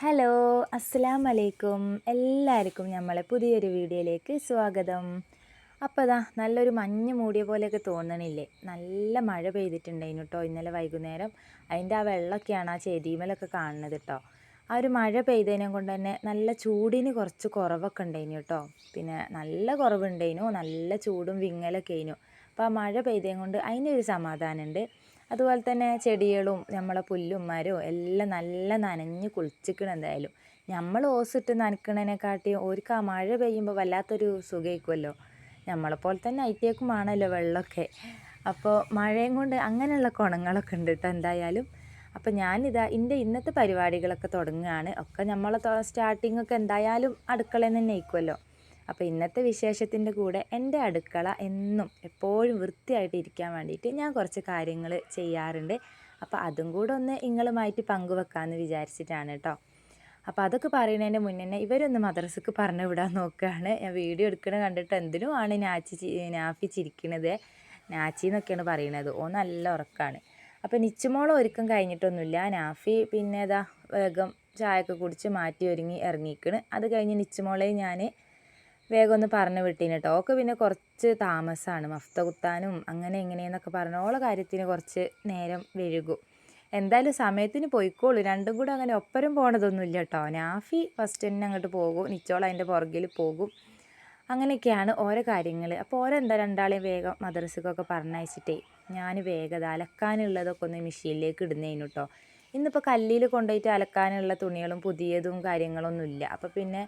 Hello, അസ്സലാമു അലൈക്കും. എല്ലാവർക്കും നമ്മളെ പുതിയൊരു വീഡിയോയിലേക്ക് സ്വാഗതം. അപ്പോൾ അതാ നല്ലൊരു മഞ്ഞ് മൂടിയ പോലെയൊക്കെ തോന്നണില്ലേ? നല്ല മഴ പെയ്തിട്ടുണ്ടായിരുന്നു കേട്ടോ ഇന്നലെ വൈകുന്നേരം. അതിൻ്റെ ആ വെള്ളമൊക്കെയാണ് ആ ചെടിമേലൊക്കെ കാണുന്നത് കേട്ടോ. ആ ഒരു മഴ പെയ്തതിനെ കൊണ്ട് തന്നെ നല്ല ചൂടിന് കുറച്ച് കുറവൊക്കെ ഉണ്ടായിരുന്നു കേട്ടോ. പിന്നെ നല്ല കുറവുണ്ടായിരുന്നു, നല്ല ചൂടും വിങ്ങലൊക്കെ ആയിരുന്നു. അപ്പോൾ ആ മഴ പെയ്തതും കൊണ്ട് അതിനൊരു സമാധാനമുണ്ട്. അതുപോലെ തന്നെ ചെടികളും നമ്മളെ പുല്ലും മരവും എല്ലാം നല്ല നനഞ്ഞ് കുളിച്ചിക്കണം. എന്തായാലും നമ്മൾ ഓസിട്ട് നനക്കണതിനെക്കാട്ടി ഓർക്ക് ആ മഴ പെയ്യുമ്പോൾ വല്ലാത്തൊരു സുഖമായിരിക്കുമല്ലോ. നമ്മളെപ്പോലെ തന്നെ ഐറ്റേക്കും ആണല്ലോ വെള്ളമൊക്കെ. അപ്പോൾ മഴയും കൊണ്ട് അങ്ങനെയുള്ള ഗുണങ്ങളൊക്കെ ഉണ്ട് കേട്ടോ എന്തായാലും. അപ്പോൾ ഞാനിതാ എൻ്റെ ഇന്നത്തെ പരിപാടികളൊക്കെ തുടങ്ങുകയാണ്. ഒക്കെ നമ്മളെ സ്റ്റാർട്ടിങ്ങൊക്കെ എന്തായാലും അടുക്കളയിൽ നിന്ന് തന്നെ ആയിരിക്കുമല്ലോ. അപ്പോൾ ഇന്നത്തെ വിശേഷത്തിൻ്റെ കൂടെ എൻ്റെ അടുക്കള എന്നും എപ്പോഴും വൃത്തിയായിട്ട് ഇരിക്കാൻ വേണ്ടിയിട്ട് ഞാൻ കുറച്ച് കാര്യങ്ങൾ ചെയ്യാറുണ്ട്. അപ്പോൾ അതും കൂടെ ഒന്ന് നിങ്ങളുമായിട്ട് പങ്കുവെക്കാമെന്ന് വിചാരിച്ചിട്ടാണ് കേട്ടോ. അപ്പോൾ അതൊക്കെ പറയുന്നതിൻ്റെ മുന്നേ തന്നെ ഇവരൊന്ന് മദ്രസക്ക് പറഞ്ഞു വിടാൻ നോക്കുകയാണ്. ഞാൻ വീഡിയോ എടുക്കണത് കണ്ടിട്ട് എന്തിനും ആണ് നാഫി ചിരിക്കണത്. നാച്ചി എന്നൊക്കെയാണ് പറയണത്. ഓ നല്ല ഉറക്കമാണ്. അപ്പോൾ നിച്ചുമോളം ഒരുക്കം കഴിഞ്ഞിട്ടൊന്നുമില്ല. നാഫി പിന്നെ ഇതാ വേഗം ചായയൊക്കെ കുടിച്ച് മാറ്റി ഒരുങ്ങി ഇറങ്ങിക്കണ്. അത് കഴിഞ്ഞ് നിച്ചുമോളെ ഞാൻ വേഗം ഒന്ന് പറഞ്ഞു വിട്ടീന് കേട്ടോ. ഓൾക്ക് പിന്നെ കുറച്ച് താമസമാണ് മഫ്ത കുത്താനും അങ്ങനെ ഇങ്ങനെയെന്നൊക്കെ പറഞ്ഞു. ഓളെ കാര്യത്തിന് കുറച്ച് നേരം വൈകും. എന്തായാലും സമയത്തിന് പോയിക്കോളൂ. രണ്ടും കൂടെ അങ്ങനെ ഒപ്പരം പോണതൊന്നുമില്ല കേട്ടോ. നാഫി ഫസ്റ്റ് തന്നെ അങ്ങോട്ട് പോകും, നിച്ചോൾ അതിൻ്റെ പുറകിൽ പോകും. അങ്ങനെയൊക്കെയാണ് ഓരോ കാര്യങ്ങൾ. അപ്പോൾ ഓരെന്താ രണ്ടാളെയും വേഗം മദ്രസക്കൊക്കെ പറഞ്ഞയച്ചിട്ടേ ഞാൻ വേഗം അലക്കാനുള്ളതൊക്കെ ഒന്ന് മെഷീനിലേക്ക് ഇടുന്നതിന് കേട്ടോ. ഇന്നിപ്പോൾ കല്ലിൽ കൊണ്ടുപോയിട്ട് അലക്കാനുള്ള തുണികളും പുതിയതും കാര്യങ്ങളൊന്നുമില്ല. അപ്പോൾ പിന്നെ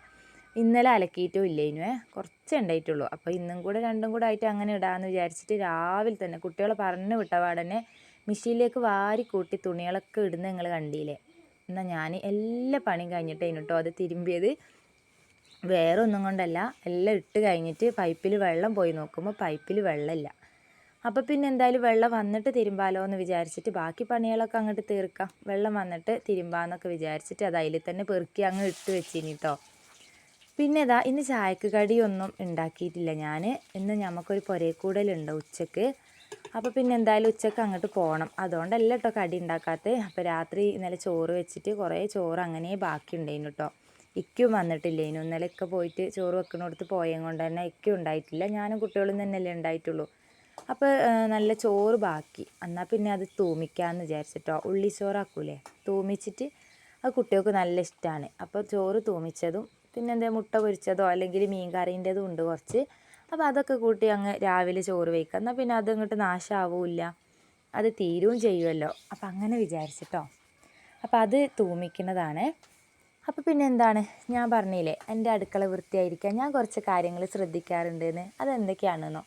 ഇന്നലെ അലക്കിയിട്ടും ഇല്ലേനു കുറച്ചേ ഉണ്ടായിട്ടുള്ളൂ. അപ്പോൾ ഇന്നും കൂടെ രണ്ടും കൂടെ ആയിട്ട് അങ്ങനെ ഇടാമെന്ന് വിചാരിച്ചിട്ട് രാവിലെ തന്നെ കുട്ടികളെ പറഞ്ഞു വിട്ടപാടന്നെ മെഷീനിലേക്ക് വാരി കൂട്ടി തുണികളൊക്കെ ഇടുന്ന നിങ്ങൾ കണ്ടില്ലേ. എന്നാൽ ഞാൻ എല്ലാ പണിയും കഴിഞ്ഞിട്ടേനു കേട്ടോ അത് തിരുമ്പിയത്. വേറെ ഒന്നും കൊണ്ടല്ല, എല്ലാം ഇട്ട് കഴിഞ്ഞിട്ട് പൈപ്പിൽ വെള്ളം പോയി നോക്കുമ്പോൾ പൈപ്പിൽ വെള്ളമില്ല. അപ്പോൾ പിന്നെ എന്തായാലും വെള്ളം വന്നിട്ട് തിരുമ്പാലോ എന്ന് വിചാരിച്ചിട്ട് ബാക്കി പണികളൊക്കെ അങ്ങോട്ട് തീർക്കാം, വെള്ളം വന്നിട്ട് തിരുമ്പാന്നൊക്കെ വിചാരിച്ചിട്ട് അത് അതിൽ തന്നെ പെറുക്കി അങ്ങ് ഇട്ട് വെച്ചിനി കേട്ടോ. പിന്നെ ഇതാ ഇന്ന് ചായക്ക് കടിയൊന്നും ഉണ്ടാക്കിയിട്ടില്ല ഞാൻ. ഇന്ന് നമുക്കൊരു പുരയക്കൂടലുണ്ട് ഉച്ചക്ക്. അപ്പോൾ പിന്നെ എന്തായാലും ഉച്ചക്ക് അങ്ങോട്ട് പോകണം. അതുകൊണ്ടല്ല കേട്ടോ കടി ഉണ്ടാക്കാത്തത്. അപ്പോൾ രാത്രി ഇന്നലെ ചോറ് വെച്ചിട്ട് കുറേ ചോറ് അങ്ങനെ ബാക്കി ഉണ്ടായിരുന്നു കേട്ടോ. ഇക്കും വന്നിട്ടില്ലേനു. ഇന്നലെയൊക്കെ പോയിട്ട് ചോറ് വെക്കണോടത്ത് പോയത് കൊണ്ട് തന്നെ ഇക്കും ഉണ്ടായിട്ടില്ല. ഞാനും കുട്ടികളും തന്നെയല്ലേ ഉണ്ടായിട്ടുള്ളൂ. അപ്പോൾ നല്ല ചോറ് ബാക്കി. എന്നാൽ പിന്നെ അത് തൂമിക്കാമെന്ന് വിചാരിച്ചിട്ടോ. ഉള്ളിച്ചോറാക്കൂലേ, തൂമിച്ചിട്ട് അത് കുട്ടികൾക്ക് നല്ല ഇഷ്ടമാണ്. അപ്പോൾ ചോറ് തൂമിച്ചതും പിന്നെ എന്താ മുട്ട പൊരിച്ചതോ അല്ലെങ്കിൽ മീൻ കറീൻ്റെതും ഉണ്ട് കുറച്ച്. അപ്പോൾ അതൊക്കെ കൂട്ടി അങ്ങ് രാവിലെ ചോറ് വയ്ക്കുക. എന്നാൽ പിന്നെ അത് ഇങ്ങോട്ട് നാശമാവില്ല, അത് തീരുകയും ചെയ്യുമല്ലോ. അപ്പം അങ്ങനെ വിചാരിച്ചിട്ടോ. അപ്പോൾ അത് തൂമിക്കുന്നതാണ്. അപ്പോൾ പിന്നെ എന്താണ് ഞാൻ പറഞ്ഞില്ലേ എൻ്റെ അടുക്കള വൃത്തിയായിരിക്കാൻ ഞാൻ കുറച്ച് കാര്യങ്ങൾ ശ്രദ്ധിക്കാറുണ്ടെന്ന്. അതെന്തൊക്കെയാണെന്നോ,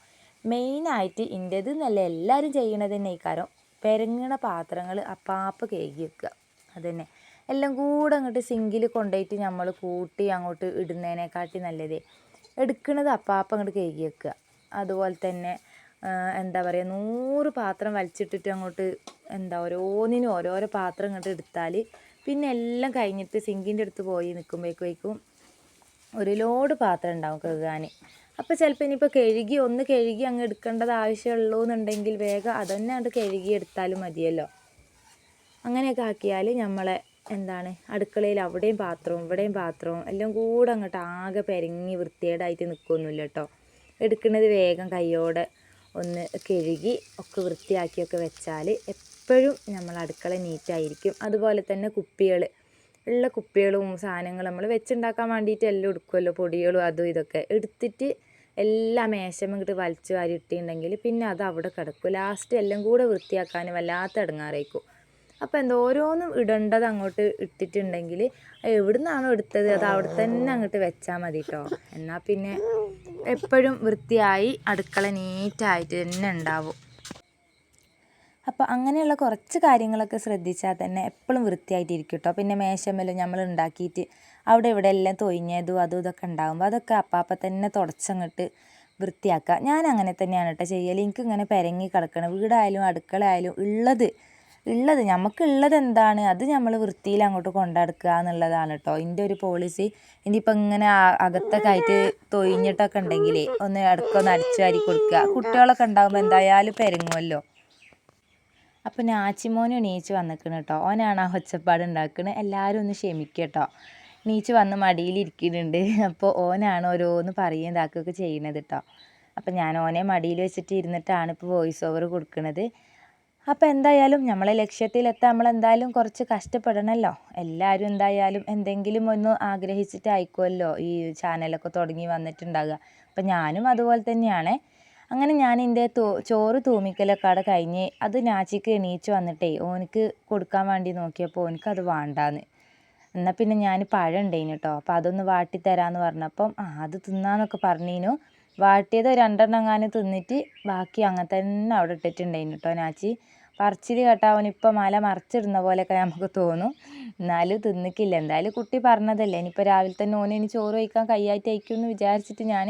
മെയിനായിട്ട് ഇൻ്റേത് എന്നല്ല എല്ലാവരും ചെയ്യണത് തന്നെ. ഈ കാര്യം പെരങ്ങണ പാത്രങ്ങൾ അപ്പാപ്പ് കഴുകി വെക്കുക. അതുതന്നെ എല്ലാം കൂടെ അങ്ങോട്ട് സിങ്കിൽ കൊണ്ടുപോയിട്ട് നമ്മൾ കൂട്ടി അങ്ങോട്ട് ഇടുന്നതിനെക്കാട്ടി നല്ലതേ എടുക്കുന്നത് അപ്പാപ്പം അങ്ങോട്ട് കഴുകി വെക്കുക. അതുപോലെ തന്നെ എന്താ പറയുക, 100 പാത്രം വലിച്ചിട്ടിട്ട് അങ്ങോട്ട് ഓരോന്നിനും ഓരോരോ പാത്രം അങ്ങോട്ട് എടുത്താൽ പിന്നെ എല്ലാം കഴിഞ്ഞിട്ട് സിങ്കിൻ്റെ അടുത്ത് പോയി നിൽക്കുമ്പോഴേക്കും ഒരു ലോഡ് പാത്രം ഉണ്ടാവും കഴുകാൻ. അപ്പോൾ ചിലപ്പോൾ ഇനിയിപ്പോൾ ഒന്ന് കഴുകി അങ്ങ് എടുക്കേണ്ടത് ആവശ്യമുള്ളൂ എന്നുണ്ടെങ്കിൽ വേഗം അതന്നെ അങ്ങോട്ട് കഴുകി എടുത്താലും മതിയല്ലോ. അങ്ങനെയൊക്കെ ആക്കിയാൽ നമ്മളെ അടുക്കളയിൽ അവിടെയും പാത്രവും ഇവിടെയും പാത്രവും എല്ലാം കൂടെ അങ്ങോട്ട് ആകെ പെരങ്ങി വൃത്തികേടായിട്ട് നിൽക്കുകയൊന്നുമില്ല കേട്ടോ. എടുക്കുന്നത് വേഗം കൈയോടെ ഒന്ന് കഴുകി ഒക്കെ വൃത്തിയാക്കിയൊക്കെ വെച്ചാൽ എപ്പോഴും നമ്മൾ അടുക്കള നീറ്റായിരിക്കും. അതുപോലെ തന്നെ ഉള്ള കുപ്പികളും സാധനങ്ങളും നമ്മൾ വെച്ചുണ്ടാക്കാൻ വേണ്ടിയിട്ട് എല്ലാം എടുക്കുമല്ലോ, പൊടികളും അതും ഇതൊക്കെ എടുത്തിട്ട് എല്ലാം മേശമ്മ ഇങ്ങോട്ട് വലിച്ചു വാരി ഇട്ടിട്ടുണ്ടെങ്കിൽ പിന്നെ അത് അവിടെ കിടക്കും. ലാസ്റ്റ് എല്ലാം കൂടെ വൃത്തിയാക്കാൻ വല്ലാത്ത ഇടങ്ങാറായിരിക്കും. അപ്പോൾ ഓരോന്നും ഇടേണ്ടത് അങ്ങോട്ട് ഇട്ടിട്ടുണ്ടെങ്കിൽ എവിടെ നിന്നാണോ എടുത്തത് അത് അവിടെ തന്നെ അങ്ങോട്ട് വെച്ചാൽ മതി കേട്ടോ. എന്നാൽ പിന്നെ എപ്പോഴും വൃത്തിയായി അടുക്കള നീറ്റായിട്ട് തന്നെ ഉണ്ടാവും. അപ്പോൾ അങ്ങനെയുള്ള കുറച്ച് കാര്യങ്ങളൊക്കെ ശ്രദ്ധിച്ചാൽ തന്നെ എപ്പോഴും വൃത്തിയായിട്ടിരിക്കും കേട്ടോ. പിന്നെ മേശമ്മേലും നമ്മൾ ഉണ്ടാക്കിയിട്ട് അവിടെ ഇവിടെ എല്ലാം തൊയിഞ്ഞതും അതും ഇതൊക്കെ ഉണ്ടാകുമ്പോൾ അതൊക്കെ അപ്പം തന്നെ തുടച്ചങ്ങോട്ട് വൃത്തിയാക്കുക. ഞാൻ അങ്ങനെ തന്നെയാണ് കേട്ടോ ചെയ്യൽ. എനിക്കിങ്ങനെ പെരങ്ങി കിടക്കണം, വീടായാലും അടുക്കളയായാലും ഉള്ളത് നമുക്കുള്ളത് എന്താണ് അത് നമ്മൾ വൃത്തിയിൽ അങ്ങോട്ട് കൊണ്ടെടുക്കുക എന്നുള്ളതാണ് കേട്ടോ എൻ്റെ ഒരു പോളിസി. ഇനിയിപ്പോൾ ഇങ്ങനെ അകത്തൊക്കെ ആയിട്ട് തൊയിഞ്ഞിട്ടൊക്കെ ഉണ്ടെങ്കിലേ ഇടയ്ക്കൊന്ന് അടിച്ചു വാരി കൊടുക്കുക. കുട്ടികളൊക്കെ ഉണ്ടാകുമ്പോൾ എന്തായാലും പെരങ്ങുമല്ലോ. അപ്പോൾ നാച്ചിമോനും എണീച്ച് വന്നിക്കണ് കേട്ടോ. ഓനാണ് ആ ഒച്ചപ്പാട് ഉണ്ടാക്കുന്നത്. എല്ലാവരും ഒന്ന് ക്ഷമിക്കുക കേട്ടോ. എണീച്ച് വന്ന് മടിയിലിരിക്കുന്നുണ്ട്. അപ്പോൾ ഓനാണ് ഓരോന്ന് പറയുകയും ഇതാക്കുകയൊക്കെ ചെയ്യുന്നത് കേട്ടോ. അപ്പോൾ ഞാൻ ഓനെ മടിയിൽ വെച്ചിട്ട് ഇരുന്നിട്ടാണ് ഇപ്പോൾ വോയിസ് ഓവർ കൊടുക്കുന്നത്. അപ്പോൾ എന്തായാലും നമ്മളെ ലക്ഷ്യത്തിലെത്താൻ നമ്മളെന്തായാലും കുറച്ച് കഷ്ടപ്പെടണമല്ലോ. എല്ലാവരും എന്തായാലും എന്തെങ്കിലും ഒന്ന് ആഗ്രഹിച്ചിട്ടായിരിക്കുമല്ലോ ഈ ചാനലൊക്കെ തുടങ്ങി വന്നിട്ടുണ്ടാകുക. അപ്പം ഞാനും അതുപോലെ തന്നെയാണ്. അങ്ങനെ ഞാൻ എൻ്റെ ചോറ് തൂമിക്കലൊക്കെ അവിടെ കഴിഞ്ഞ് അത് നാച്ചിക്ക് എണീച്ച് വന്നിട്ടേ ഓനിക്ക് കൊടുക്കാൻ വേണ്ടി നോക്കിയപ്പോൾ ഓനിക്കത് വേണ്ടാന്ന്. എന്നാൽ പിന്നെ ഞാൻ പഴം ഉണ്ടായിന് കേട്ടോ. അപ്പോൾ അതൊന്ന് വാട്ടിത്തരാമെന്ന് പറഞ്ഞപ്പം അത് തിന്നാന്നൊക്കെ പറഞ്ഞിനു. വാട്ടിയത് 2 എങ്ങാനും തിന്നിട്ട് ബാക്കി അങ്ങനെ തന്നെ അവിടെ ഇട്ടിട്ടുണ്ടായിന് കേട്ടോ നാച്ചി. പറിച്ചിൽ കേട്ടാൽ അവനിപ്പോൾ മല മറിച്ചിടുന്ന പോലെയൊക്കെ നമുക്ക് തോന്നും. എന്നാലും തിന്നിക്കില്ല. എന്തായാലും കുട്ടി പറഞ്ഞതല്ലേ, ഇനിയിപ്പോൾ രാവിലെ തന്നെ ഓന് ചോറ് കഴിക്കാൻ കയ്യായിട്ട് അയക്കുമെന്ന് വിചാരിച്ചിട്ട് ഞാൻ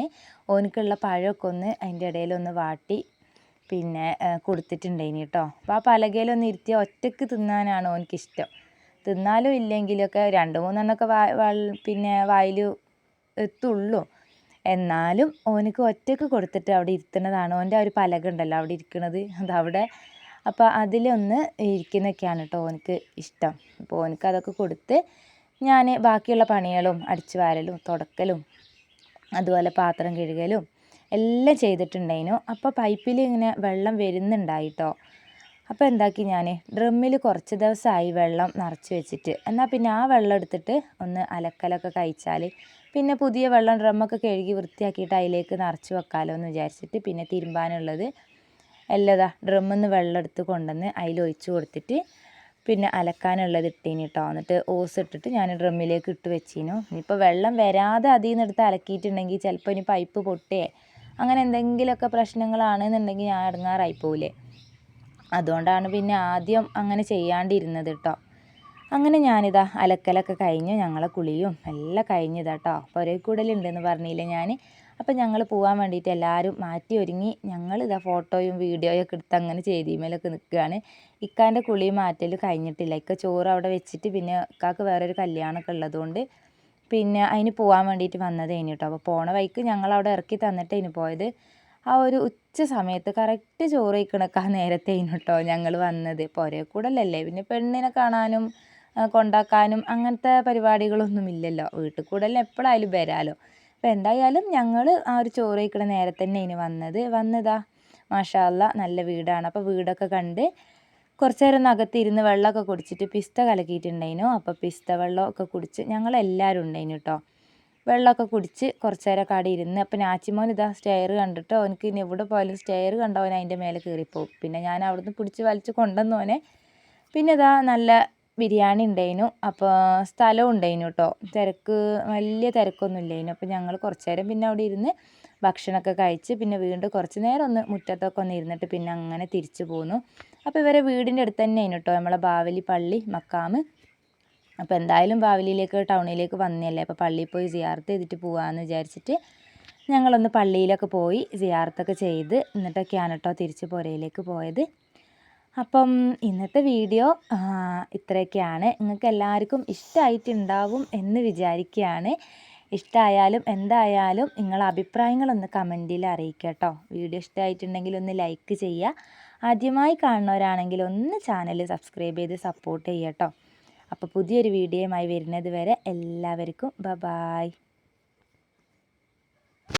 ഓനിക്കുള്ള പഴമൊക്കെ ഒന്ന് അതിൻ്റെ ഇടയിലൊന്ന് വാട്ടി പിന്നെ കൊടുത്തിട്ടുണ്ടായിന് കേട്ടോ. അപ്പോൾ ആ പലകയിലൊന്ന് ഇരുത്തിയ ഒറ്റയ്ക്ക് തിന്നാനാണ് ഓനിക്കിഷ്ടം. തിന്നാലും ഇല്ലെങ്കിലൊക്കെ 2-3 എണ്ണമൊക്കെ പിന്നെ വായിൽ എത്തുള്ളൂ. എന്നാലും ഓനിക്ക് ഒറ്റയ്ക്ക് കൊടുത്തിട്ട് അവിടെ ഇരുത്തുന്നതാണ് ഓൻ്റെ ആ ഒരു പലക ഉണ്ടല്ലോ അവിടെ ഇരിക്കുന്നത് അതവിടെ. അപ്പോൾ അതിലൊന്ന് ഇരിക്കുന്നതൊക്കെയാണ് കേട്ടോ ഓനിക്ക് ഇഷ്ടം. അപ്പോൾ ഓനിക്ക് അതൊക്കെ കൊടുത്ത് ഞാൻ ബാക്കിയുള്ള പണികളും അടിച്ചു വാരലും തുടക്കലും അതുപോലെ പാത്രം കഴുകലും എല്ലാം ചെയ്തിട്ടുണ്ടായിരുന്നു. അപ്പോൾ പൈപ്പിൽ ഇങ്ങനെ വെള്ളം വരുന്നുണ്ടായി കേട്ടോ. അപ്പോൾ എന്താക്കി ഞാൻ ഡ്രമ്മിൽ കുറച്ച് ദിവസമായി വെള്ളം നിറച്ച് വെച്ചിട്ട്, എന്നാൽ പിന്നെ ആ വെള്ളം എടുത്തിട്ട് ഒന്ന് അലക്കലൊക്കെ കഴിച്ചാൽ പിന്നെ പുതിയ വെള്ളം ഡ്രമ്മൊക്കെ കഴുകി വൃത്തിയാക്കിയിട്ട് അതിലേക്ക് നിറച്ച് വെക്കാമല്ലോ എന്ന് വിചാരിച്ചിട്ട് പിന്നെ തിരുമ്പാനുള്ളത് എല്ലാം ഡ്രമ്മിൽ നിന്ന് വെള്ളം എടുത്ത് കൊണ്ടുവന്ന് അതിലൊഴിച്ച് കൊടുത്തിട്ട് പിന്നെ അലക്കാനുള്ളത് ഇട്ടീന് കേട്ടോ. എന്നിട്ട് ഓസ് ഇട്ടിട്ട് ഞാൻ ഡ്രമ്മിലേക്ക് ഇട്ട് വെച്ചിനു. ഇനിയിപ്പോൾ വെള്ളം വരാതെ അതിൽ നിന്ന് എടുത്ത് അലക്കിയിട്ടുണ്ടെങ്കിൽ ചിലപ്പോൾ ഇനി പൈപ്പ് പൊട്ടേ അങ്ങനെ എന്തെങ്കിലുമൊക്കെ പ്രശ്നങ്ങളാണെന്നുണ്ടെങ്കിൽ ഞാൻ ഇടങ്ങാറായി പോവില്ലേ. അതുകൊണ്ടാണ് പിന്നെ ആദ്യം അങ്ങനെ ചെയ്യാണ്ടിരുന്നത് കേട്ടോ. അങ്ങനെ ഞാനിതാ അലക്കലൊക്കെ കഴിഞ്ഞു, ഞങ്ങളെ കുളിയും എല്ലാം കഴിഞ്ഞതാ കേട്ടോ. പുരയിൽ കൂടലുണ്ടെന്ന് പറഞ്ഞില്ലേ ഞാൻ. അപ്പം ഞങ്ങൾ പോകാൻ വേണ്ടിയിട്ട് എല്ലാവരും മാറ്റി ഒരുങ്ങി ഞങ്ങളിതാ ഫോട്ടോയും വീഡിയോയൊക്കെ എടുത്ത് അങ്ങനെ ചെയ്തിമേലൊക്കെ നിൽക്കുകയാണ്. ഇക്കാൻ്റെ കുളിയും മാറ്റൽ കഴിഞ്ഞിട്ടില്ല. ഇക്ക ചോറ് അവിടെ വെച്ചിട്ട് പിന്നെ ഇക്കാക്ക് വേറൊരു കല്യാണമൊക്കെ ഉള്ളതുകൊണ്ട് പിന്നെ അതിന് പോകാൻ വേണ്ടിയിട്ട് വന്നതേനു കേട്ടോ. അപ്പോൾ പോണ വഴിക്ക് ഞങ്ങളവിടെ ഇറക്കി തന്നിട്ടേനു പോയത്. ആ ഒരു ഉച്ച സമയത്ത് കറക്റ്റ് ചോറ് കഴിക്കണൊക്കെ ആ നേരത്തേനു കേട്ടോ ഞങ്ങൾ വന്നത്. പുരയിൽ കൂടലല്ലേ, പിന്നെ പെണ്ണിനെ കാണാനും കൊണ്ടാക്കാനും അങ്ങനത്തെ പരിപാടികളൊന്നുമില്ലല്ലോ. വീട്ടിൽ കൂടലിന് എപ്പോഴായാലും വരാമല്ലോ. അപ്പോൾ എന്തായാലും ഞങ്ങൾ ആ ഒരു ചോറ് കഴിക്കണ നേരത്തെ തന്നെ ഇനി വന്നതാ മാഷാ അല്ലാ നല്ല വീടാണ്. അപ്പോൾ വീടൊക്കെ കണ്ട് കുറച്ച് നേരം അകത്തിരുന്ന് വെള്ളമൊക്കെ കുടിച്ചിട്ട് പിസ്ത കലക്കിയിട്ടുണ്ടായിരുന്നു. അപ്പോൾ പിസ്ത വെള്ളമൊക്കെ കുടിച്ച് ഞങ്ങളെല്ലാവരും ഉണ്ടായിരുന്നു കേട്ടോ. വെള്ളമൊക്കെ കുടിച്ച് കുറച്ച് നേരമൊക്കെ അവിടെ ഇരുന്ന്. അപ്പോൾ നാച്ചിമോൻ ഇതാ സ്റ്റെയർ കണ്ടിട്ടോ എനിക്ക് ഇനി എവിടെ പോയാലും സ്റ്റെയർ കണ്ടവൻ അതിൻ്റെ മേലെ കയറിപ്പോവും. പിന്നെ ഞാൻ അവിടുന്ന് പിടിച്ച് വലിച്ച് കൊണ്ടുവന്നോനെ. പിന്നെ ഇതാ നല്ല ബിരിയാണി ഉണ്ടായിരുന്നു. അപ്പോൾ സ്ഥലവും ഉണ്ടായിരുന്നു കേട്ടോ. വലിയ തിരക്കൊന്നും ഇല്ലായിരുന്നു. അപ്പോൾ ഞങ്ങൾ കുറച്ച് നേരം പിന്നെ അവിടെ ഇരുന്ന് ഭക്ഷണമൊക്കെ കഴിച്ച് പിന്നെ വീണ്ടും കുറച്ച് നേരം ഒന്ന് മുറ്റത്തൊക്കെ ഒന്ന് ഇരുന്നിട്ട് പിന്നെ അങ്ങനെ തിരിച്ചു പോന്നു. അപ്പോൾ ഇവരെ വീടിൻ്റെ അടുത്ത് തന്നെയായിരുന്നു കേട്ടോ നമ്മളെ ബാവലി പള്ളി മക്കാമ്. അപ്പോൾ എന്തായാലും ബാവലിയിലേക്ക് ടൗണിലേക്ക് വന്നതല്ലേ, അപ്പോൾ പള്ളിയിൽ പോയി സിയാറത്ത് ചെയ്തിട്ട് പോകാമെന്ന് വിചാരിച്ചിട്ട് ഞങ്ങളൊന്ന് പള്ളിയിലൊക്കെ പോയി സിയാറത്തൊക്കെ ചെയ്ത് എന്നിട്ടൊക്കെയാണ് കേട്ടോ തിരിച്ച് പുരയിലേക്ക് പോയത്. അപ്പം ഇന്നത്തെ വീഡിയോ ഇത്രയൊക്കെയാണ്. നിങ്ങൾക്ക് എല്ലാവർക്കും ഇഷ്ടമായിട്ടുണ്ടാവും എന്ന് വിചാരിക്കുകയാണ്. ഇഷ്ടമായാലും എന്തായാലും നിങ്ങളെ അഭിപ്രായങ്ങളൊന്ന് കമൻറ്റിൽ അറിയിക്കുക കേട്ടോ. വീഡിയോ ഇഷ്ടമായിട്ടുണ്ടെങ്കിൽ ഒന്ന് ലൈക്ക് ചെയ്യുക. ആദ്യമായി കാണുന്നവരാണെങ്കിൽ ഒന്ന് ചാനൽ സബ്സ്ക്രൈബ് ചെയ്ത് സപ്പോർട്ട് ചെയ്യുക കേട്ടോ. അപ്പോൾ പുതിയൊരു വീഡിയോയുമായി വരുന്നത് വരെ എല്ലാവർക്കും ബൈ.